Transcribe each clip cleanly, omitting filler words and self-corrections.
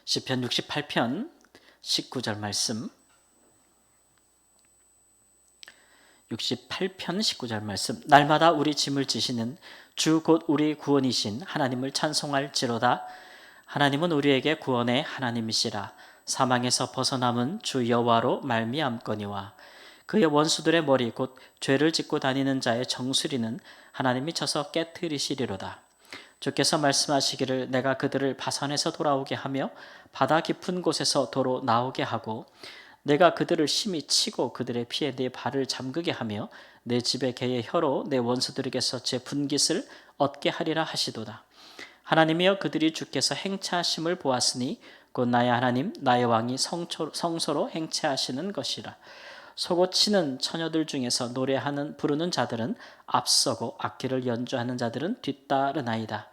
시편 68편 19절 말씀. 68편 19절 말씀. 날마다 우리 짐을 지시는 주 곧 우리 구원이신 하나님을 찬송할지로다. 하나님은 우리에게 구원의 하나님이시라. 사망에서 벗어남은 주 여호와로 말미암거니와 그의 원수들의 머리 곧 죄를 짓고 다니는 자의 정수리는 하나님이 쳐서 깨뜨리시리로다. 주께서 말씀하시기를 내가 그들을 바산에서 돌아오게 하며 바다 깊은 곳에서 도로 나오게 하고 내가 그들을 심히 치고 그들의 피에 내 발을 잠그게 하며 내 집의 개의 혀로 내 원수들에게서 제 분깃을 얻게 하리라 하시도다. 하나님이여 그들이 주께서 행차하심을 보았으니 곧 나의 하나님 나의 왕이 성소로 행차하시는 것이라. 소고치는 처녀들 중에서 노래하는 부르는 자들은 앞서고 악기를 연주하는 자들은 뒤따르나이다.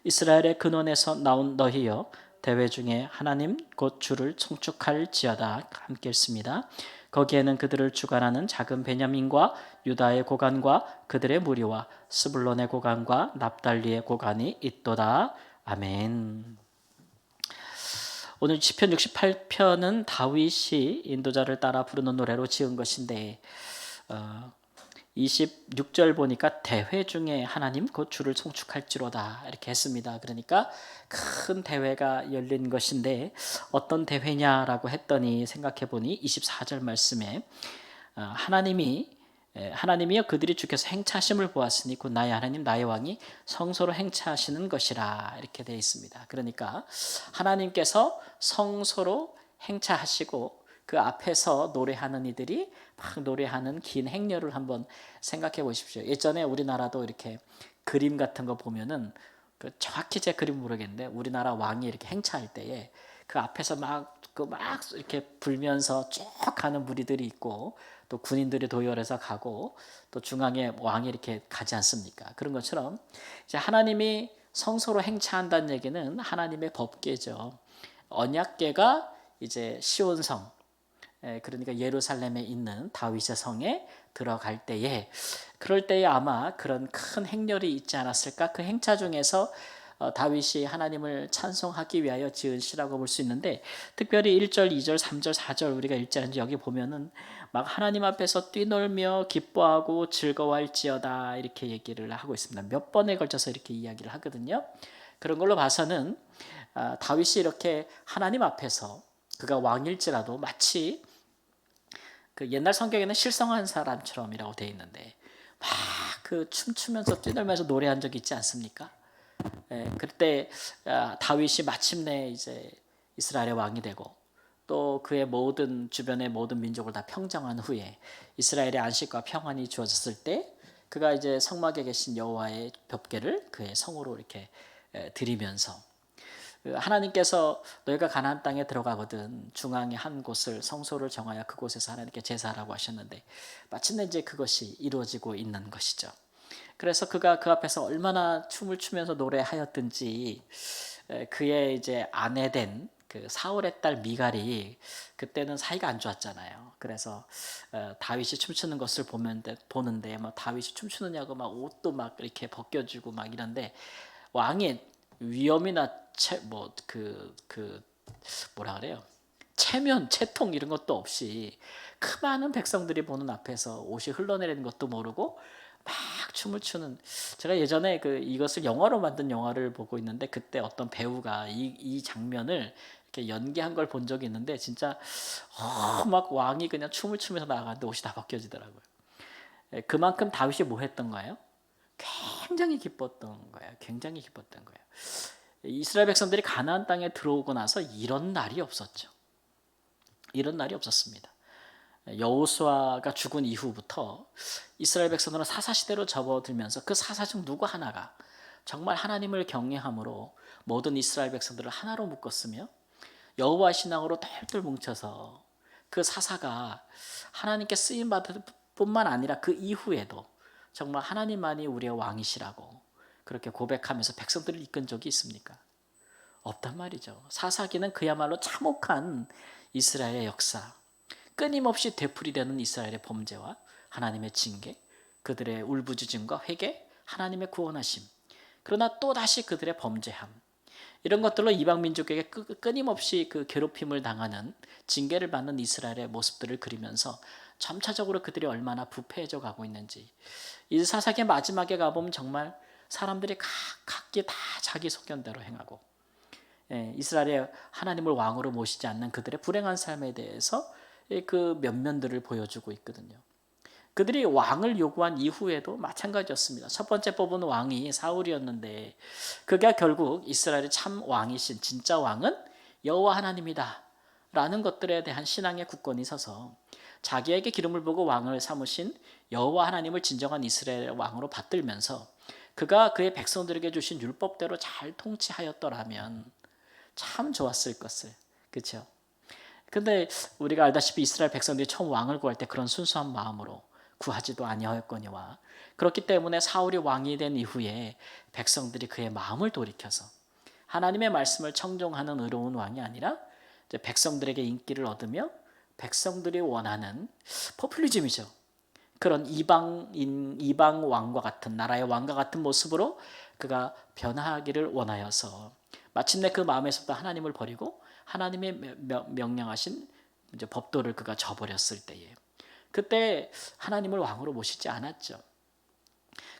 이스라엘의 근원에서 나온 너희여 대회 중에 하나님 곧 주를 송축할지어다. 함께 읽습니다. 거기에는 그들을 주관하는 작은 베냐민과 유다의 고관과 그들의 무리와 스불론의 고관과 납달리의 고관이 있도다. 아멘. 오늘 시편 68편은 다윗이 인도자를 따라 부르는 노래로 지은 것인데 26절 보니까 대회 중에 하나님 곧 주를 송축할지로다 이렇게 했습니다. 그러니까 큰 대회가 열린 것인데 어떤 대회냐라고 했더니 생각해 보니 24절 말씀에 하나님이여 그들이 주께서 행차하심을 보았으니 곧 나의 하나님 나의 왕이 성소로 행차하시는 것이라 이렇게 되어 있습니다. 그러니까 하나님께서 성소로 행차하시고 그 앞에서 노래하는 이들이 막 노래하는 긴 행렬을 한번 생각해 보십시오. 예전에 우리나라도 이렇게 그림 같은 거 보면은 정확히 제 그림 모르겠는데 우리나라 왕이 이렇게 행차할 때에 그 앞에서 막 이렇게 불면서 쭉 가는 무리들이 있고 또 군인들이 도열해서 가고 또 중앙에 왕이 이렇게 가지 않습니까? 그런 것처럼 이제 하나님이 성소로 행차한다는 얘기는 하나님의 법궤죠. 언약궤가 이제 시온성, 그러니까 예루살렘에 있는 다윗의 성에 들어갈 때에 그럴 때에 아마 그런 큰 행렬이 있지 않았을까? 그 행차 중에서 다윗이 하나님을 찬송하기 위하여 지은 시라고 볼 수 있는데 특별히 1절, 2절, 3절, 4절 우리가 읽지 않은지 여기 보면은 막 하나님 앞에서 뛰놀며 기뻐하고 즐거워할지어다 이렇게 얘기를 하고 있습니다. 몇 번에 걸쳐서 이렇게 이야기를 하거든요. 그런 걸로 봐서는 다윗이 이렇게 하나님 앞에서 그가 왕일지라도 마치 그 옛날 성경에는 실성한 사람처럼이라고 되어 있는데 막 그 춤추면서 뛰놀면서 노래한 적 있지 않습니까? 그때 다윗이 마침내 이제 이스라엘의 왕이 되고 또 그의 모든 주변의 모든 민족을 다 평정한 후에 이스라엘의 안식과 평안이 주어졌을 때 그가 이제 성막에 계신 여호와의 벽궤를 그의 성으로 이렇게 드리면서 하나님께서 너희가 가나안 땅에 들어가거든 중앙에 한 곳을 성소를 정하여 그곳에서 하나님께 제사하라고 하셨는데 마침내 이제 그것이 이루어지고 있는 것이죠. 그래서 그가 그 앞에서 얼마나 춤을 추면서 노래하였든지 그의 이제 아내된 그 사울의 딸 미갈이 그때는 사이가 안 좋았잖아요. 그래서 다윗이 춤추는 것을 보는데 뭐 다윗이 춤추느냐고 막 옷도 막 이렇게 벗겨주고 막 이런데 왕이 위험이나 뭐라 그래요? 체면, 채통 이런 것도 없이 그 많은 백성들이 보는 앞에서 옷이 흘러내리는 것도 모르고 막 춤을 추는 제가 예전에 이것을 영화로 만든 영화를 보고 있는데 그때 어떤 배우가 이 장면을 이렇게 연기한 걸 본 적이 있는데 진짜 막 왕이 그냥 춤을 추면서 나가는데 옷이 다 벗겨지더라고요. 그만큼 다윗이 뭐 했던 거예요? 굉장히 기뻤던 거예요. 굉장히 기뻤던 거예요. 이스라엘 백성들이 가나안 땅에 들어오고 나서 이런 날이 없었죠. 이런 날이 없었습니다. 여호수아가 죽은 이후부터 이스라엘 백성들은 사사시대로 접어들면서 그 사사 중 누구 하나가 정말 하나님을 경외함으로 모든 이스라엘 백성들을 하나로 묶었으며 여호와 신앙으로 똘똘 뭉쳐서 그 사사가 하나님께 쓰임 받을 뿐만 아니라 그 이후에도 정말 하나님만이 우리의 왕이시라고 그렇게 고백하면서 백성들을 이끈 적이 있습니까? 없단 말이죠. 사사기는 그야말로 참혹한 이스라엘의 역사, 끊임없이 되풀이되는 이스라엘의 범죄와 하나님의 징계, 그들의 울부짖음과 회개, 하나님의 구원하심, 그러나 또다시 그들의 범죄함, 이런 것들로 이방 민족에게 끊임없이 그 괴롭힘을 당하는 징계를 받는 이스라엘의 모습들을 그리면서 점차적으로 그들이 얼마나 부패해져 가고 있는지, 이 사사기의 마지막에 가보면 정말 사람들이 각기 다 자기 소견대로 행하고, 이스라엘의 하나님을 왕으로 모시지 않는 그들의 불행한 삶에 대해서 그 면면들을 보여주고 있거든요. 그들이 왕을 요구한 이후에도 마찬가지였습니다. 첫 번째 뽑은 왕이 사울이었는데, 그가 결국 이스라엘의 참 왕이신 진짜 왕은 여호와 하나님이다 라는 것들에 대한 신앙의 굳건히 서서 자기에게 기름을 부고 왕을 삼으신 여호와 하나님을 진정한 이스라엘의 왕으로 받들면서 그가 그의 백성들에게 주신 율법대로 잘 통치하였더라면 참 좋았을 것을. 그렇죠? 근데 우리가 알다시피 이스라엘 백성들이 처음 왕을 구할 때 그런 순수한 마음으로 구하지도 아니하였거니와, 그렇기 때문에 사울이 왕이 된 이후에 백성들이 그의 마음을 돌이켜서 하나님의 말씀을 청종하는 의로운 왕이 아니라 이제 백성들에게 인기를 얻으며 백성들이 원하는 포퓰리즘이죠. 그런 이방 왕과 같은, 나라의 왕과 같은 모습으로 그가 변화하기를 원하여서 마침내 그 마음에서부터 하나님을 버리고 하나님의 명령하신 이제 법도를 그가 저버렸을 때에, 그때 하나님을 왕으로 모시지 않았죠.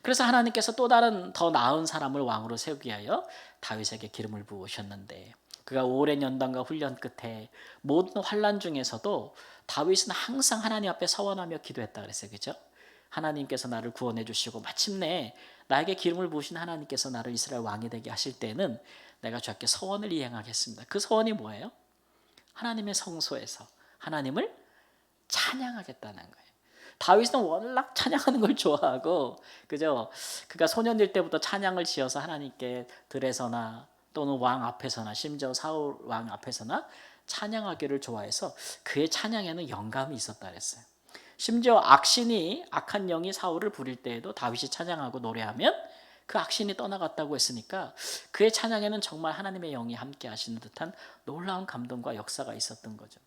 그래서 하나님께서 또 다른 더 나은 사람을 왕으로 세우기 위하여 다윗에게 기름을 부으셨는데, 그가 오랜 연단과 훈련 끝에 모든 환난 중에서도 다윗은 항상 하나님 앞에 서원하며 기도했다 그랬어요. 그죠? 하나님께서 나를 구원해 주시고 마침내 나에게 기름을 부으신 하나님께서 나를 이스라엘 왕이 되게 하실 때는 내가 주께 서원을 이행하겠습니다. 그 서원이 뭐예요? 하나님의 성소에서 하나님을 찬양하겠다는 거예요. 다윗은 워낙 찬양하는 걸 좋아하고, 그죠? 그가 소년일 때부터 찬양을 지어서 하나님께 들에서나 또는 왕 앞에서나, 심지어 사울 왕 앞에서나 찬양하기를 좋아해서 그의 찬양에는 영감이 있었다 그랬어요. 심지어 악한 영이 사울을 부릴 때에도 다윗이 찬양하고 노래하면 그 악신이 떠나갔다고 했으니까 그의 찬양에는 정말 하나님의 영이 함께 하시는 듯한 놀라운 감동과 역사가 있었던 거죠.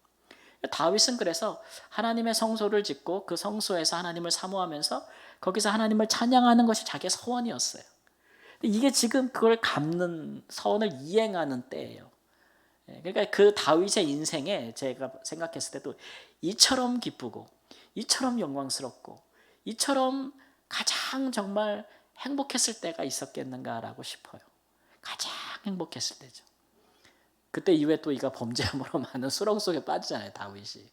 다윗은 그래서 하나님의 성소를 짓고 그 성소에서 하나님을 사모하면서 거기서 하나님을 찬양하는 것이 자기의 서원이었어요. 이게 지금 그걸 갚는, 서원을 이행하는 때예요. 그러니까 그 다윗의 인생에 제가 생각했을 때도 이처럼 기쁘고 이처럼 영광스럽고 이처럼 가장 정말 행복했을 때가 있었겠는가라고 싶어요. 가장 행복했을 때죠. 그때 이후에 또 이가 범죄함으로 많은 수렁 속에 빠지잖아요, 다윗이.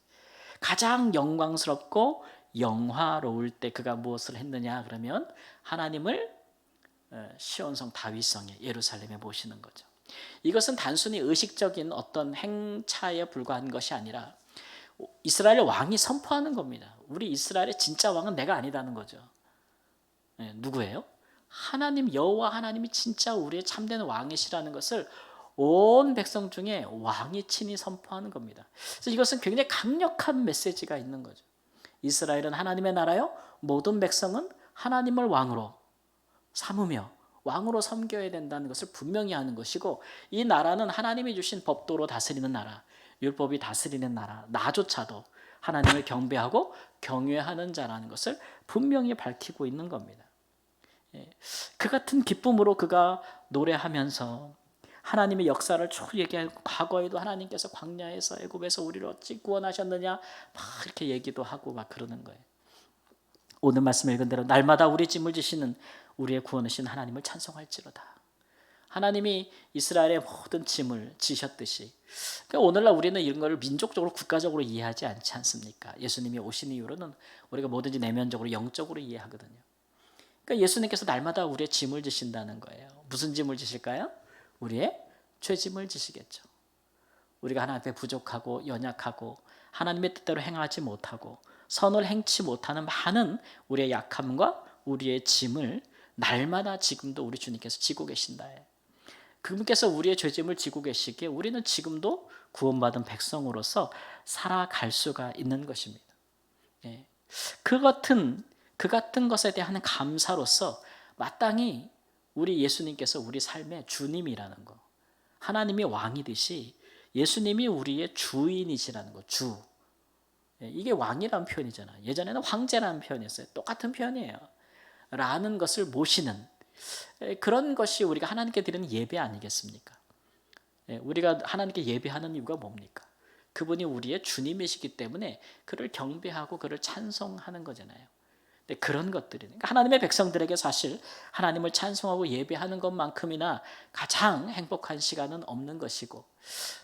가장 영광스럽고 영화로울 때 그가 무엇을 했느냐 그러면 하나님을 시온성 다윗성에, 예루살렘에 모시는 거죠. 이것은 단순히 의식적인 어떤 행차에 불과한 것이 아니라 이스라엘의 왕이 선포하는 겁니다. 우리 이스라엘의 진짜 왕은 내가 아니다는 거죠. 누구예요? 하나님, 여호와 하나님이 진짜 우리의 참된 왕이시라는 것을 온 백성 중에 왕이 친히 선포하는 겁니다. 그래서 이것은 굉장히 강력한 메시지가 있는 거죠. 이스라엘은 하나님의 나라요, 모든 백성은 하나님을 왕으로 삼으며 왕으로 섬겨야 된다는 것을 분명히 하는 것이고, 이 나라는 하나님이 주신 법도로 다스리는 나라, 율법이 다스리는 나라, 나조차도 하나님을 경배하고 경외하는 자라는 것을 분명히 밝히고 있는 겁니다. 그 같은 기쁨으로 그가 노래하면서 하나님의 역사를 쭉 얘기하고, 과거에도 하나님께서 광야에서 애굽에서 우리를 어찌 구원하셨느냐 막 이렇게 얘기도 하고 막 그러는 거예요. 오늘 말씀 읽은 대로 날마다 우리 짐을 지시는 우리의 구원이신 하나님을 찬송할지로다. 하나님이 이스라엘의 모든 짐을 지셨듯이, 그러니까 오늘날 우리는 이런 걸 민족적으로 국가적으로 이해하지 않지 않습니까? 예수님이 오신 이후로는 우리가 뭐든지 내면적으로 영적으로 이해하거든요. 그러니까 예수님께서 날마다 우리의 짐을 지신다는 거예요. 무슨 짐을 지실까요? 우리의 죄짐을 지시겠죠. 우리가 하나님 앞에 부족하고 연약하고 하나님의 뜻대로 행하지 못하고 선을 행치 못하는 많은 우리의 약함과 우리의 짐을 날마다 지금도 우리 주님께서 지고 계신다. 그분께서 우리의 죄짐을 지고 계시기에 우리는 지금도 구원받은 백성으로서 살아갈 수가 있는 것입니다. 그 같은 것에 대한 감사로서 마땅히 우리 예수님께서 우리 삶의 주님이라는 거, 하나님이 왕이듯이 예수님이 우리의 주인이시라는 거, 주. 이게 왕이라는 표현이잖아요. 예전에는 황제라는 표현이었어요. 똑같은 표현이에요. 라는 것을 모시는 그런 것이 우리가 하나님께 드리는 예배 아니겠습니까? 우리가 하나님께 예배하는 이유가 뭡니까? 그분이 우리의 주님이시기 때문에 그를 경배하고 그를 찬송하는 거잖아요. 근데 그런 것들이 그러니까 하나님의 백성들에게 사실 하나님을 찬송하고 예배하는 것만큼이나 가장 행복한 시간은 없는 것이고,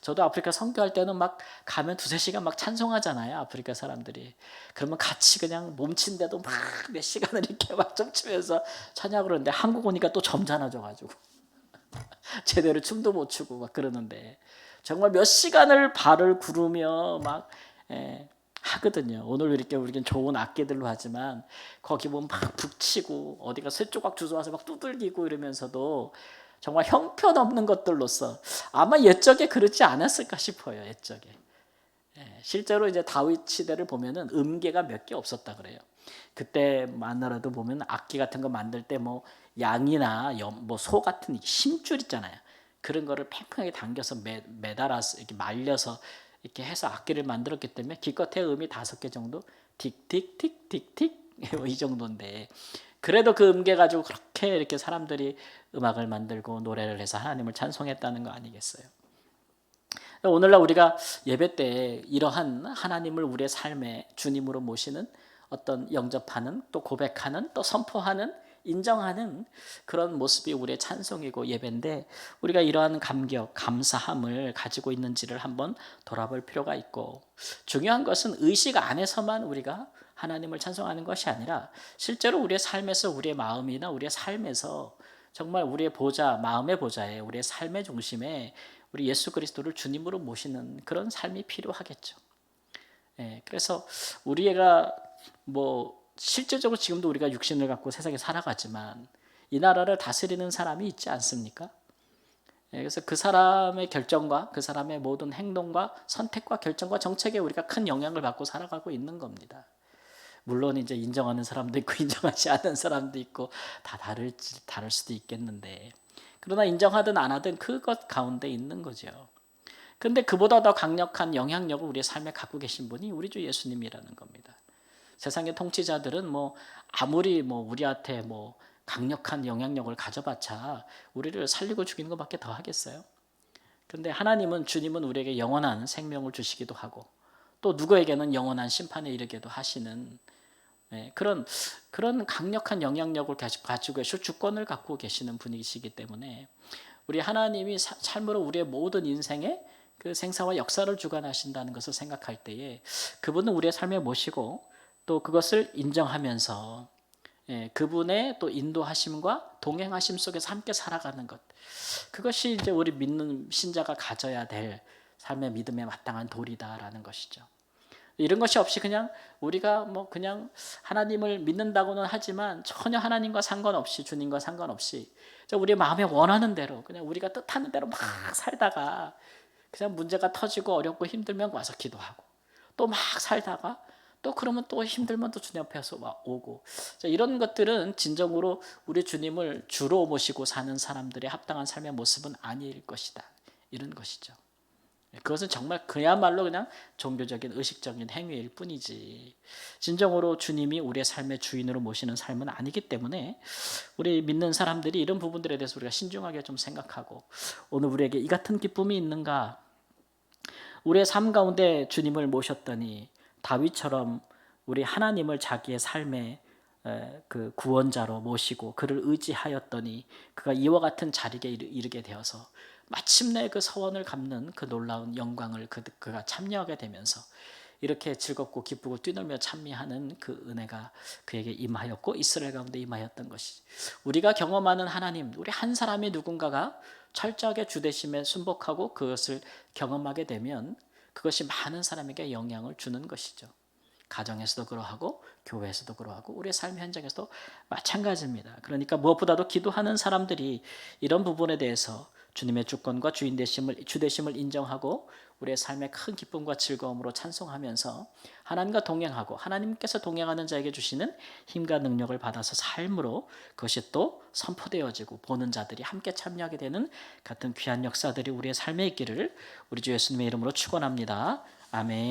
저도 아프리카 선교할 때는 막 가면 두세 시간 막 찬송하잖아요. 아프리카 사람들이. 그러면 같이 그냥 몸친데도 막 몇 시간을 이렇게 막 춤추면서 찬양을 하는데, 한국 오니까 또 점잖아져가지고 제대로 춤도 못 추고 막 그러는데, 정말 몇 시간을 발을 구르며 막 하거든요. 오늘 이렇게 우리는 좋은 악기들로 하지만 거기 보면 막 북치고 어디가 쇠조각 주워와서 막 두들기고 이러면서도 정말 형편없는 것들로서 아마 옛적에 그렇지 않았을까 싶어요. 옛적에. 실제로 이제 다윗 시대를 보면은 음계가 몇 개 없었다 그래요. 그때만으로도 보면 악기 같은 거 만들 때 뭐 양이나 뭐 소 같은 힘줄 있잖아요. 그런 거를 팽팽하게 당겨서 매달아서 이렇게 말려서 이렇게 해서 악기를 만들었기 때문에 기껏해 음이 5개 정도 틱틱틱틱틱 이 정도인데, 그래도 그 음계 가지고 그렇게 이렇게 사람들이 음악을 만들고 노래를 해서 하나님을 찬송했다는 거 아니겠어요? 오늘날 우리가 예배 때 이러한 하나님을 우리의 삶의 주님으로 모시는 어떤 영접하는, 또 고백하는, 또 선포하는, 인정하는 그런 모습이 우리의 찬송이고 예배인데, 우리가 이러한 감격, 감사함을 가지고 있는지를 한번 돌아볼 필요가 있고, 중요한 것은 의식 안에서만 우리가 하나님을 찬송하는 것이 아니라 실제로 우리의 삶에서, 우리의 마음이나 우리의 삶에서 정말 우리의 보좌, 마음의 보좌에, 우리의 삶의 중심에 우리 예수 그리스도를 주님으로 모시는 그런 삶이 필요하겠죠. 그래서 우리가 뭐 실제적으로 지금도 우리가 육신을 갖고 세상에 살아가지만 이 나라를 다스리는 사람이 있지 않습니까? 그래서 그 사람의 결정과 그 사람의 모든 행동과 선택과 결정과 정책에 우리가 큰 영향을 받고 살아가고 있는 겁니다. 물론 이제 인정하는 사람도 있고 인정하지 않는 사람도 있고 다 다를 수도 있겠는데, 그러나 인정하든 안 하든 그것 가운데 있는 거죠. 근데 그보다 더 강력한 영향력을 우리의 삶에 갖고 계신 분이 우리 주 예수님이라는 겁니다. 세상의 통치자들은 뭐 아무리 뭐 우리한테 뭐 강력한 영향력을 가져봤자 우리를 살리고 죽이는 것밖에 더 하겠어요? 근데 하나님은, 주님은 우리에게 영원한 생명을 주시기도 하고 또 누구에게는 영원한 심판에 이르게도 하시는 그런 강력한 영향력을 가지고 계시고 주권을 갖고 계시는 분이시기 때문에, 우리 하나님이 참으로 우리의 모든 인생에 그 생사와 역사를 주관하신다는 것을 생각할 때에 그분은 우리의 삶에 모시고 또 그것을 인정하면서 그분의 또 인도하심과 동행하심 속에서 함께 살아가는 것, 그것이 이제 우리 믿는 신자가 가져야 될 삶의 믿음에 마땅한 도리다라는 것이죠. 이런 것이 없이 그냥 우리가 뭐 그냥 하나님을 믿는다고는 하지만 전혀 하나님과 상관없이, 주님과 상관없이 우리 마음에 원하는 대로 그냥 우리가 뜻하는 대로 막 살다가 그냥 문제가 터지고 어렵고 힘들면 와서 기도하고, 또 막 살다가 또 그러면 또 힘들면 또 주님 앞에서 막 오고, 이런 것들은 진정으로 우리 주님을 주로 모시고 사는 사람들의 합당한 삶의 모습은 아닐 것이다, 이런 것이죠. 그것은 정말 그야말로 그냥 종교적인 의식적인 행위일 뿐이지 진정으로 주님이 우리의 삶의 주인으로 모시는 삶은 아니기 때문에, 우리 믿는 사람들이 이런 부분들에 대해서 우리가 신중하게 좀 생각하고, 오늘 우리에게 이 같은 기쁨이 있는가, 우리의 삶 가운데 주님을 모셨더니 다윗처럼 우리 하나님을 자기의 삶의 그 구원자로 모시고 그를 의지하였더니 그가 이와 같은 자리에 이르게 되어서 마침내 그 서원을 갚는 그 놀라운 영광을 그가 참여하게 되면서 이렇게 즐겁고 기쁘고 뛰놀며 찬미하는 그 은혜가 그에게 임하였고 이스라엘 가운데 임하였던 것이, 우리가 경험하는 하나님, 우리 한 사람의 누군가가 철저하게 주되심에 순복하고 그것을 경험하게 되면 그것이 많은 사람에게 영향을 주는 것이죠. 가정에서도 그러하고 교회에서도 그러하고 우리의 삶 현장에서도 마찬가지입니다. 그러니까 무엇보다도 기도하는 사람들이 이런 부분에 대해서 주님의 주권과 주되심을 인정하고 우리의 삶의 큰 기쁨과 즐거움으로 찬송하면서 하나님과 동행하고 하나님께서 동행하는 자에게 주시는 힘과 능력을 받아서 삶으로 그것이 또 선포되어지고 보는 자들이 함께 참여하게 되는 같은 귀한 역사들이 우리의 삶에 있기를 우리 주 예수님의 이름으로 축원합니다. 아멘.